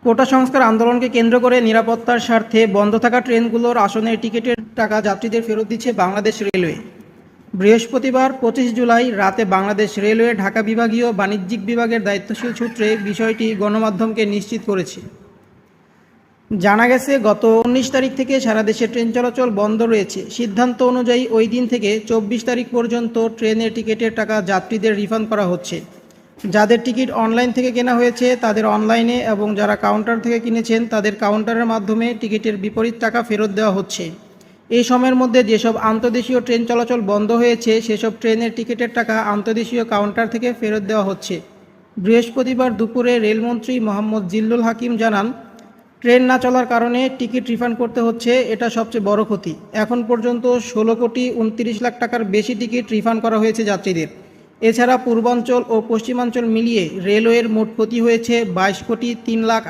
কোটা সংস্কার আন্দোলনকে কেন্দ্র করে নিরাপত্তার স্বার্থে বন্ধ থাকা ট্রেনগুলোর আসনের টিকিটের টাকা যাত্রীদের ফেরত দিচ্ছে বাংলাদেশ রেলওয়ে। বৃহস্পতিবার 25 জুলাই রাতে বাংলাদেশ রেলওয়ে ঢাকা বিভাগীয় বাণিজ্যিক বিভাগের দায়িত্বশীল সূত্রে বিষয়টি গণমাধ্যমকে নিশ্চিত করেছে। জানা গেছে, গত 19 তারিখ থেকে সারা দেশে ট্রেন চলাচল বন্ধ রয়েছে। সিদ্ধান্ত অনুযায়ী ওই দিন থেকে 24 তারিখ পর্যন্ত ট্রেনের টিকিটের টাকা যাত্রীদের রিফান্ড করা হচ্ছে। যাদের টিকিট অনলাইন থেকে কেনা হয়েছে তাদের অনলাইনে, এবং যারা কাউন্টার থেকে কিনেছেন তাদের কাউন্টারের মাধ্যমে টিকিটের বিপরীত টাকা ফেরত দেওয়া হচ্ছে। এই সময়ের মধ্যে যেসব আন্তর্দেশীয় ট্রেন চলাচল বন্ধ হয়েছে সেসব ট্রেনের টিকিটের টাকা আন্তর্দেশীয় কাউন্টার থেকে ফেরত দেওয়া হচ্ছে। বৃহস্পতিবার দুপুরে রেলমন্ত্রী মোহাম্মদ জিল্লুল হাকিম জানান, ট্রেন না চলার কারণে টিকিট রিফান্ড করতে হচ্ছে, এটা সবচেয়ে বড় ক্ষতি। এখন পর্যন্ত 16,29,00,000 টাকার বেশি টিকিট রিফান্ড করা হয়েছে যাত্রীদের। এছাড়া পূর্বাঞ্চল ও পশ্চিমাঞ্চল মিলিয়ে রেলওয়ের মোট ক্ষতি হয়েছে 22,03,00,000